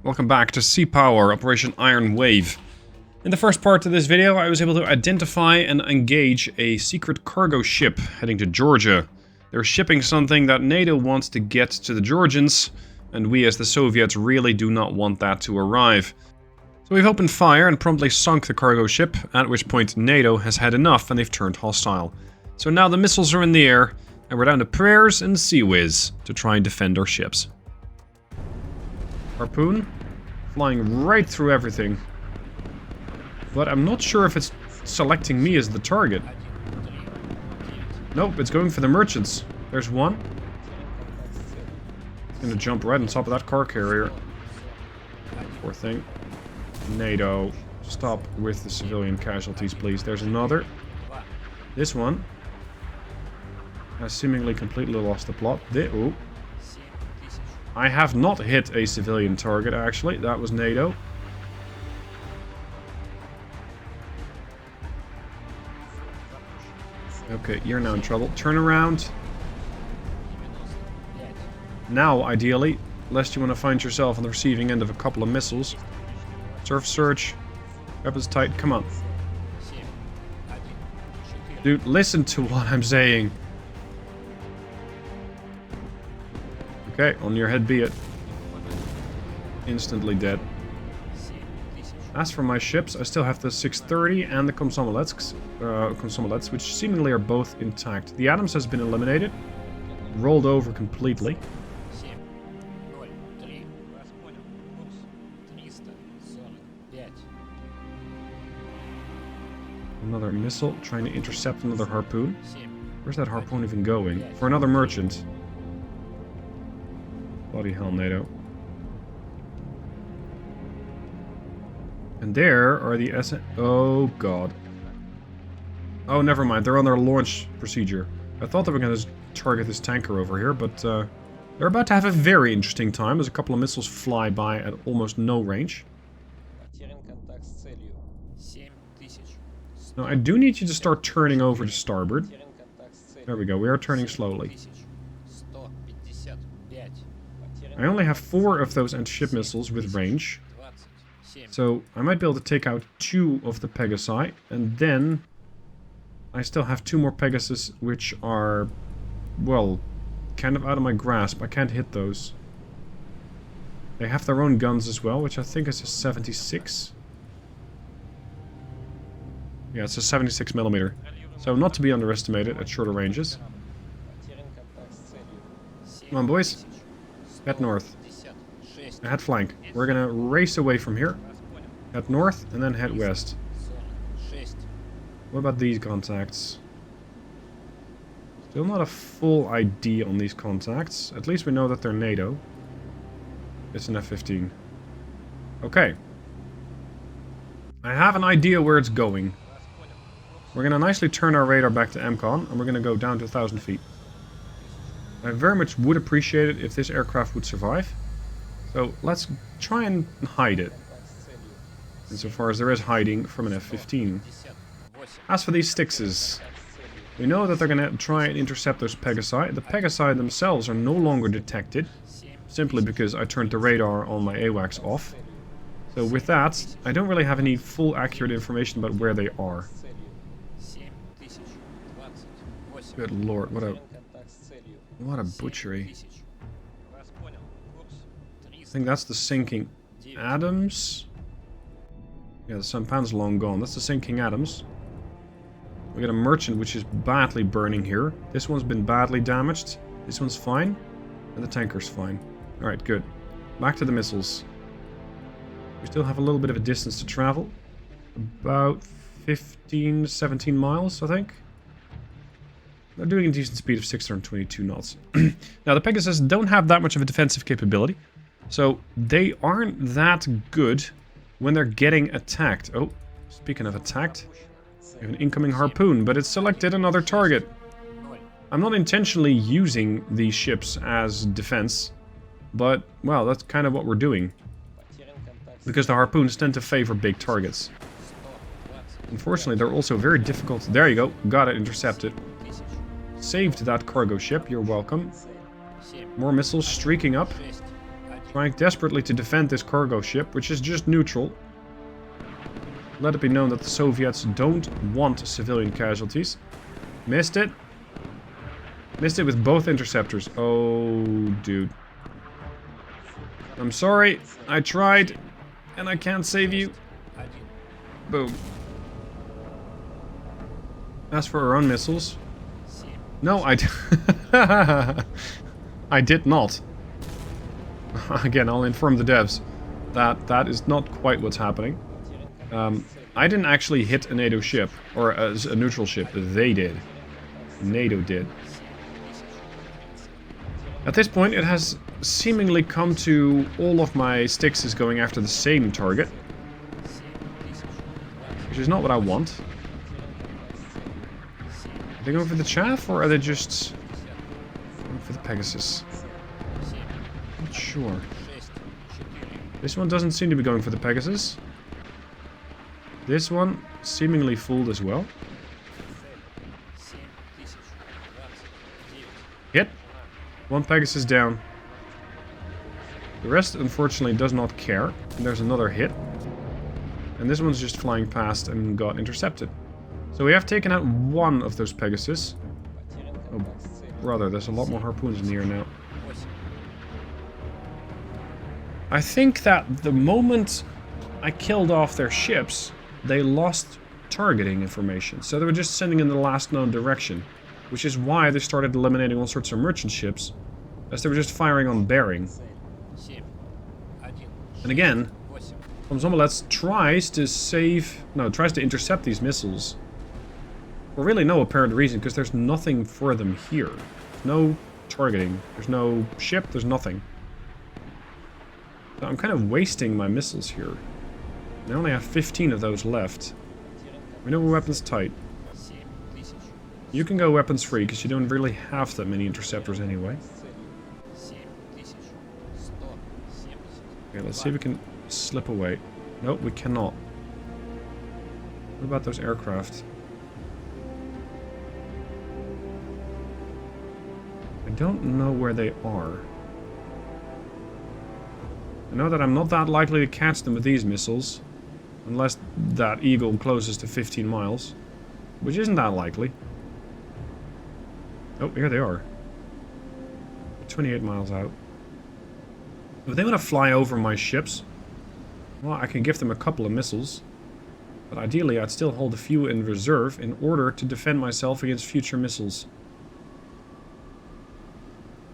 Welcome back to Sea Power, Operation Iron Wave. In the first part of this video, I was able to identify and engage a secret cargo ship heading to Georgia. They're shipping something that NATO wants to get to the Georgians, and we as the Soviets really do not want that to arrive. So we've opened fire and promptly sunk the cargo ship, at which point NATO has had enough and they've turned hostile. So now the missiles are in the air, and we're down to prayers and sea whiz to try and defend our ships. Harpoon, flying right through everything. But I'm not sure if it's selecting me as the target. Nope, it's going for the merchants. There's one. It's gonna jump right on top of that car carrier. Poor thing. NATO, stop with the civilian casualties, please. There's another. This one has seemingly completely lost the plot. Oh. I have not hit a civilian target, actually. That was NATO. Okay, you're now in trouble. Turn around. Now, ideally, lest you want to find yourself on the receiving end of a couple of missiles. Surf search. Weapons tight. Come on. Dude, listen to what I'm saying. Okay, on your head be it. Instantly dead. As for my ships, I still have the 630 and the Komsomolets, which seemingly are both intact. The Adams has been eliminated. Rolled over completely. Another missile, trying to intercept another harpoon. Where's that harpoon even going? For another merchant. Bloody hell, NATO. And there are the Oh, God. Oh, never mind. They're on their launch procedure. I thought they were going to target this tanker over here, but they're about to have a very interesting time. There's a couple of missiles fly by at almost no range. Now, I do need you to start turning over to starboard. There we go. We are turning slowly. I only have 4 of those anti-ship missiles with range. So I might be able to take out 2 of the Pegasi, and then I still have 2 more Pegasus, which are, well, kind of out of my grasp. I can't hit those. They have their own guns as well, which I think is a 76. Yeah, it's a 76mm. So not to be underestimated at shorter ranges. Come on, boys. Head north. Head flank. We're gonna race away from here. Head north and then head west. What about these contacts? Still not a full ID on these contacts. At least we know that they're NATO. It's an F-15. Okay. I have an idea where it's going. We're gonna nicely turn our radar back to MCON and we're gonna go down to 1,000 feet. I very much would appreciate it if this aircraft would survive. So let's try and hide it. Insofar as there is hiding from an F-15. As for these Styxes, we know that they're going to try and intercept those Pegasi. The Pegasi themselves are no longer detected, simply because I turned the radar on my AWACS off. So with that, I don't really have any full accurate information about where they are. Good lord, what a butchery. I think that's the sinking Adams. Yeah, the Sampan's long gone. That's the sinking Adams. We got a merchant which is badly burning here. This one's been badly damaged. This one's fine. And the tanker's fine. Alright, good. Back to the missiles. We still have a little bit of a distance to travel. About 15, 17 miles, I think. They're doing a decent speed of 622 knots. Now, the Pegasus don't have that much of a defensive capability. So, they aren't that good when they're getting attacked. Oh, speaking of attacked, we have an incoming harpoon, but it's selected another target. I'm not intentionally using these ships as defense, but, well, that's kind of what we're doing. Because the harpoons tend to favor big targets. Unfortunately, they're also very difficult. There you go, got it intercepted. Saved that cargo ship, you're welcome. More missiles streaking up. Trying desperately to defend this cargo ship, which is just neutral. Let it be known that the Soviets don't want civilian casualties. Missed it. Missed it with both interceptors. Oh, dude. I'm sorry. I tried. And I can't save you. Boom. As for our own missiles. No, I did not. Again, I'll inform the devs that that is not quite what's happening. I didn't actually hit a NATO ship, or a neutral ship. They did. NATO did. At this point, it has seemingly come to all of my sticks is going after the same target. Which is not what I want. Are they going for the chaff, or are they just going for the Pegasus? Not sure. This one doesn't seem to be going for the Pegasus. This one seemingly fooled as well. Hit. One Pegasus down. The rest, unfortunately, does not care. And there's another hit. And this one's just flying past and got intercepted. So we have taken out one of those Pegasus. Oh, brother, there's a lot more harpoons in the air now. I think that the moment I killed off their ships, they lost targeting information. So they were just sending in the last known direction. Which is why they started eliminating all sorts of merchant ships. As they were just firing on bearing. And again, Komsomolets tries to intercept these missiles. For really no apparent reason, because there's nothing for them here. There's no targeting. There's no ship. There's nothing. So I'm kind of wasting my missiles here. I only have 15 of those left. We know we're weapons tight. You can go weapons free, because you don't really have that many interceptors anyway. Okay, let's see if we can slip away. Nope, we cannot. What about those aircraft? I don't know where they are. I know that I'm not that likely to catch them with these missiles. Unless that Eagle closes to 15 miles. Which isn't that likely. Oh, here they are. 28 miles out. If they want to fly over my ships, well, I can give them a couple of missiles. But ideally, I'd still hold a few in reserve in order to defend myself against future missiles.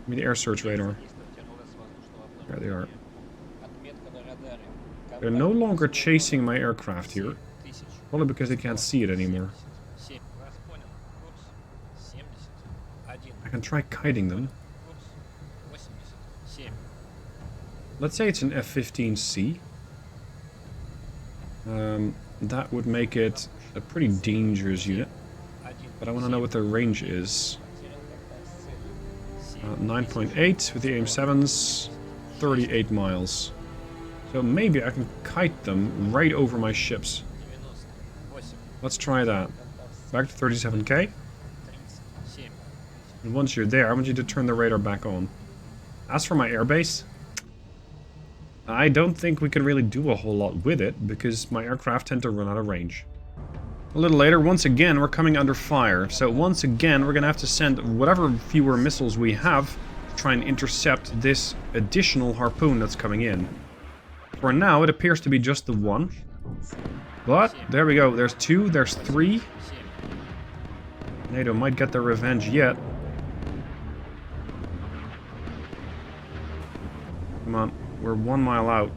Give me the air search radar. There they are. They're no longer chasing my aircraft here. Probably because they can't see it anymore. I can try kiting them. Let's say it's an F-15C. That would make it a pretty dangerous unit. But I want to know what their range is. 9.8 with the AIM-7s. 38 miles. So maybe I can kite them right over my ships. Let's try that. Back to 37k. And once you're there, I want you to turn the radar back on. As for my airbase, I don't think we can really do a whole lot with it, because my aircraft tend to run out of range. A little later, once again, we're coming under fire. So once again, we're going to have to send whatever fewer missiles we have to try and intercept this additional harpoon that's coming in. For now, it appears to be just the one. But, there we go. There's two, there's three. NATO might get their revenge yet. Come on, we're 1 mile out.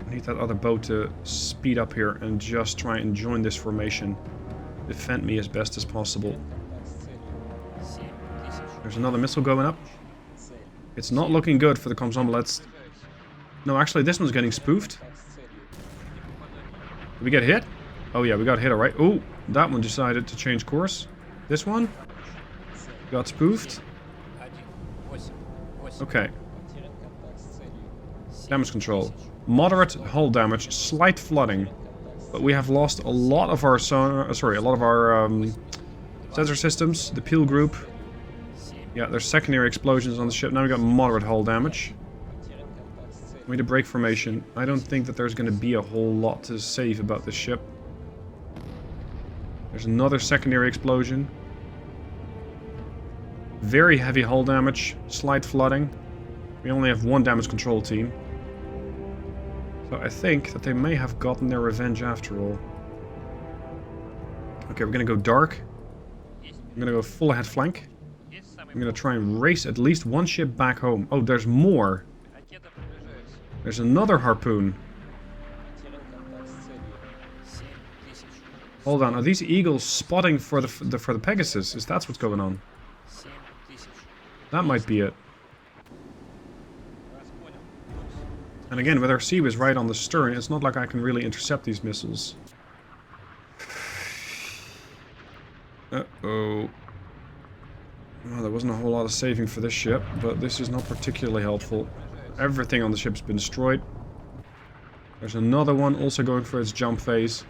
I need that other boat to speed up here and just try and join this formation. Defend me as best as possible. There's another missile going up. It's not looking good for the Komsomolets. No, actually, this one's getting spoofed. Did we get hit? Oh yeah, we got hit, alright. Oh, that one decided to change course. This one got spoofed. Okay. Damage control. Moderate hull damage, slight flooding. But we have lost a lot of our sensor systems. The peel group. Yeah, there's secondary explosions on the ship. Now we got moderate hull damage. We need to break formation. I don't think that there's going to be a whole lot to save about this ship. There's another secondary explosion. Very heavy hull damage. Slight flooding. We only have one damage control team. So I think that they may have gotten their revenge after all. Okay, we're going to go dark. I'm going to go full ahead flank. I'm going to try and race at least one ship back home. Oh, there's more. There's another harpoon. Hold on, are these eagles spotting for the Pegasus? Is that what's going on? That might be it. And again, with our Seawiz right on the stern, it's not like I can really intercept these missiles. Uh-oh. Well, there wasn't a whole lot of saving for this ship, but this is not particularly helpful. Everything on the ship's been destroyed. There's another one also going for its jump phase.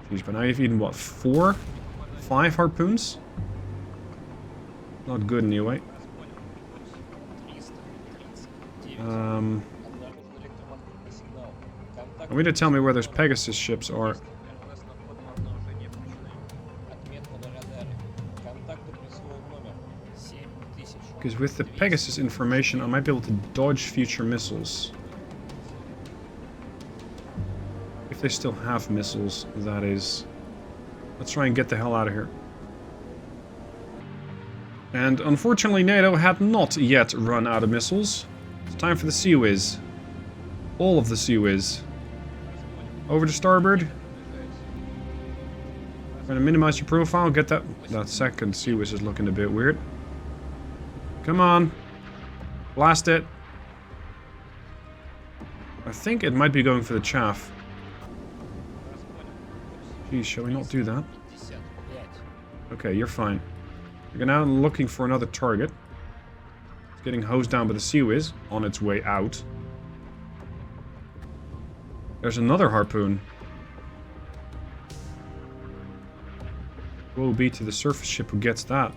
Jeez, but now you've eaten, what, 4? 5 harpoons? Not good anyway. Want me to tell me where those Pegasus ships are? Because with the Pegasus information, I might be able to dodge future missiles. If they still have missiles, that is. Let's try and get the hell out of here. And unfortunately, NATO had not yet run out of missiles. It's time for the Seawiz. All of the Seawiz. Over to starboard. Trying to minimize your profile. Get that. That second Seawiz is looking a bit weird. Come on. Blast it. I think it might be going for the chaff. Geez, shall we not do that? Okay, you're fine. You're now looking for another target. It's getting hosed down by the Seawiz on its way out. There's another harpoon. Woe be to the surface ship who gets that.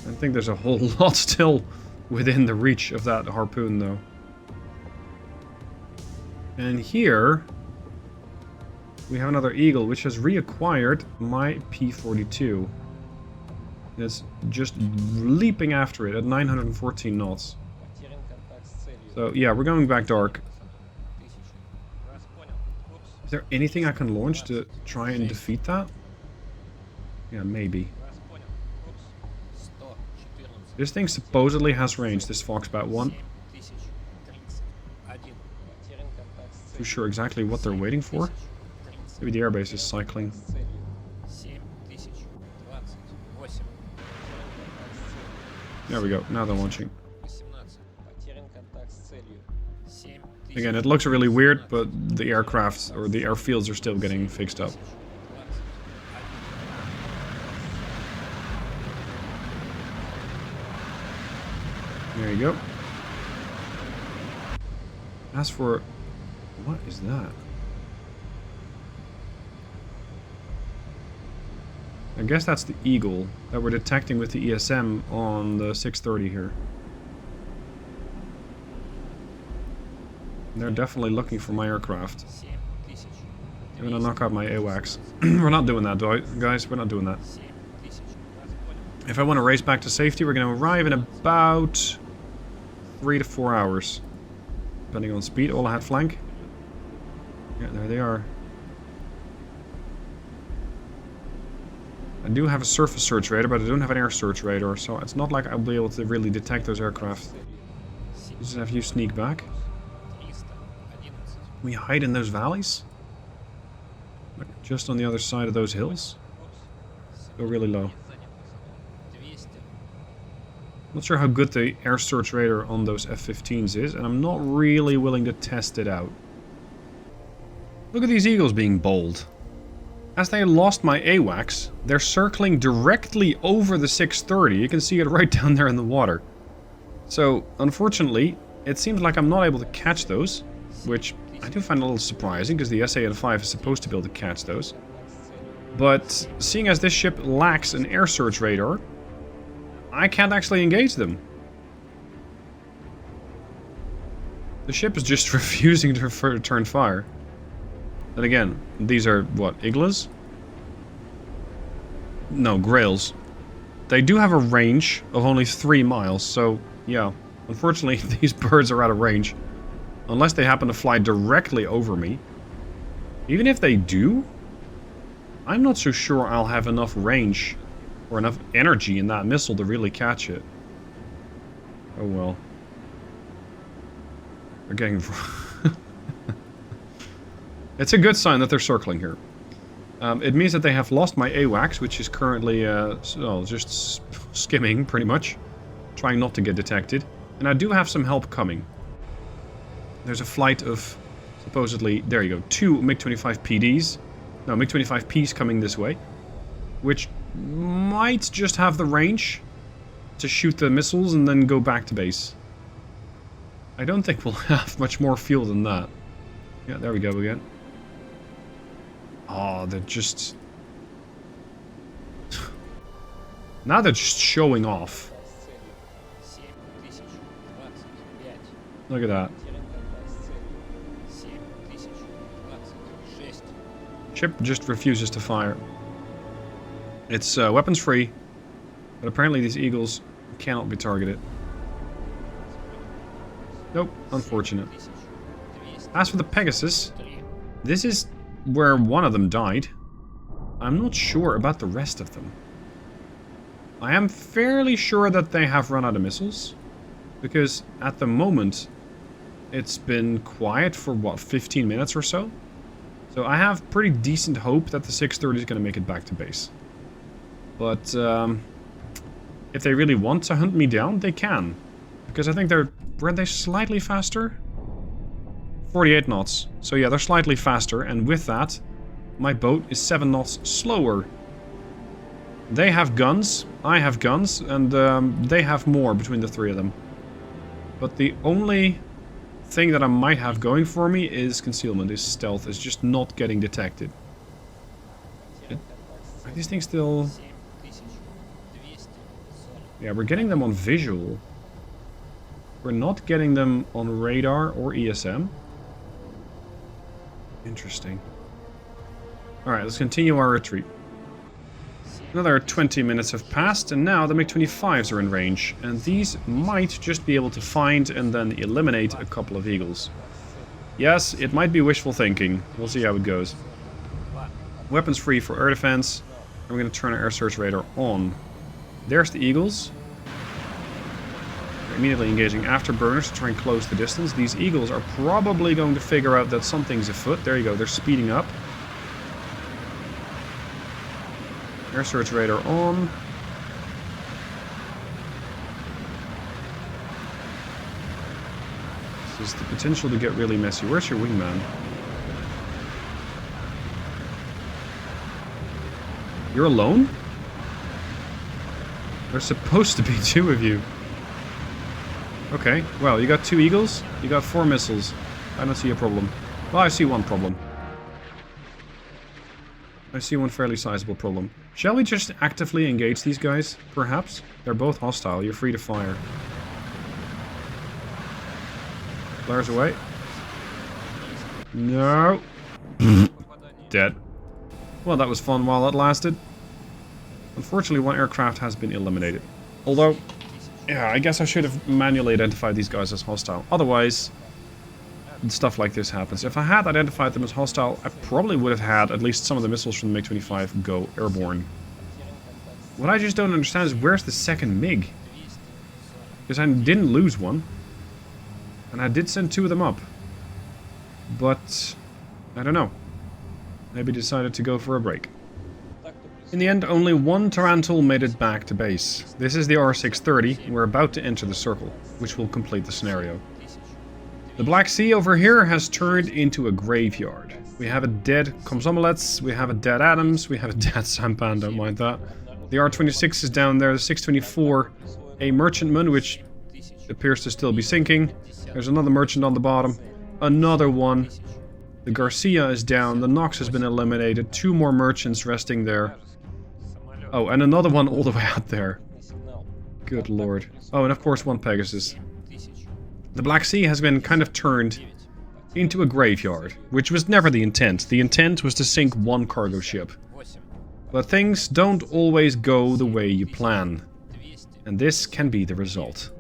I think there's a whole lot still within the reach of that harpoon, though. And here we have another Eagle, which has reacquired my P-42. It's just leaping after it at 914 knots. So, yeah, we're going back dark. Is there anything I can launch to try and defeat that? Yeah, maybe. This thing supposedly has range, this Foxbat 1. Too sure exactly what they're waiting for. Maybe the airbase is cycling. There we go, now they're launching. Again, it looks really weird, but the aircraft, or the airfields, are still getting fixed up. There you go. As for... what is that? I guess that's the Eagle that we're detecting with the ESM on the 630 here. They're definitely looking for my aircraft. I'm gonna knock out my AWACS. We're not doing that, guys. We're not doing that. If I want to race back to safety, we're gonna arrive in about 3 to 4 hours. Depending on speed. All ahead flank. Yeah, there they are. I do have a surface search radar, but I don't have an air search radar, so it's not like I'll be able to really detect those aircraft. Just have you sneak back. We hide in those valleys? Like just on the other side of those hills? Go really low. Not sure how good the air search radar on those F-15s is, and I'm not really willing to test it out. Look at these Eagles being bold. As they lost my AWACS, they're circling directly over the 630. You can see it right down there in the water. So, unfortunately, it seems like I'm not able to catch those, which I do find a little surprising, because the SA-5 is supposed to be able to catch those. But, seeing as this ship lacks an air search radar, I can't actually engage them. The ship is just refusing to return fire. And again, these are, what, Iglas? No, Grails. They do have a range of only 3 miles, so, yeah. Unfortunately, these birds are out of range. Unless they happen to fly directly over me. Even if they do, I'm not so sure I'll have enough range or enough energy in that missile to really catch it. Oh well. They're getting... It's a good sign that they're circling here. It means that they have lost my AWACS, which is currently just skimming, pretty much. Trying not to get detected. And I do have some help coming. There's a flight of, supposedly, there you go, 2 MiG-25 PDs. No, MiG-25 Ps coming this way. Which might just have the range to shoot the missiles and then go back to base. I don't think we'll have much more fuel than that. Yeah, there we go again. Oh, they're just... Now they're just showing off. Look at that. Ship just refuses to fire. It's weapons free, but apparently these Eagles cannot be targeted. Nope, unfortunate. As for the Pegasus, this is where one of them died. I'm not sure about the rest of them. I am fairly sure that they have run out of missiles, because at the moment it's been quiet for what, 15 minutes or so? So I have pretty decent hope that the 630 is going to make it back to base. But if they really want to hunt me down, they can. Because I think weren't they slightly faster? 48 knots. So yeah, they're slightly faster, and with that, my boat is 7 knots slower. They have guns, I have guns, and they have more between the 3 of them. But the only thing that I might have going for me is concealment, is stealth, is just not getting detected. Are these things still... Yeah, we're getting them on visual. We're not getting them on radar or ESM. Interesting. Alright, let's continue our retreat. Another 20 minutes have passed, and now the MiG-25s are in range, and these might just be able to find and then eliminate a couple of Eagles. Yes, it might be wishful thinking. We'll see how it goes. Weapons free for air defense. I'm going to turn our air search radar on. There's the Eagles. They're immediately engaging afterburners to try and close the distance. These Eagles are probably going to figure out that something's afoot. There you go, they're speeding up. Air search radar on. This is the potential to get really messy. Where's your wingman? You're alone? There's supposed to be 2 of you. Okay, well, you got 2 Eagles, you got 4 missiles. I don't see a problem. Well, I see one problem. I see one fairly sizable problem. Shall we just actively engage these guys, perhaps? They're both hostile, you're free to fire. Flares away. No. Dead. Well, that was fun while it lasted. Unfortunately, one aircraft has been eliminated. Although, yeah, I guess I should have manually identified these guys as hostile. Otherwise, stuff like this happens. If I had identified them as hostile, I probably would have had at least some of the missiles from the MiG-25 go airborne. What I just don't understand is where's the second MiG? Because I didn't lose one. And I did send 2 of them up. But, I don't know. Maybe decided to go for a break. In the end, only one Tarantul made it back to base. This is the R630. We're about to enter the circle, which will complete the scenario. The Black Sea over here has turned into a graveyard. We have a dead Komsomolets, we have a dead Adams, we have a dead Sampan, don't mind that. The R26 is down there, the 624, a merchantman, which appears to still be sinking. There's another merchant on the bottom, another one. The Garcia is down, the Nox has been eliminated, 2 more merchants resting there. Oh, and another one all the way out there. Good lord. Oh, and of course 1 Pegasus. The Black Sea has been kind of turned into a graveyard, which was never the intent. The intent was to sink one cargo ship. But things don't always go the way you plan. And this can be the result.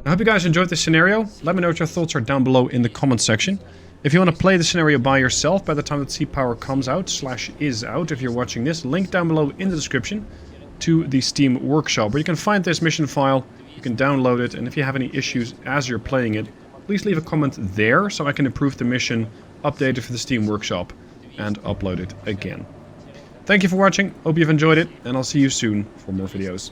I hope you guys enjoyed this scenario. Let me know what your thoughts are down below in the comment section. If you want to play the scenario by yourself by the time that Sea Power comes out, /is out if you're watching this, link down below in the description to the Steam Workshop, where you can find this mission file, you can download it, and if you have any issues as you're playing it, please leave a comment there so I can improve the mission, update it for the Steam Workshop, and upload it again. Thank you for watching, hope you've enjoyed it, and I'll see you soon for more videos.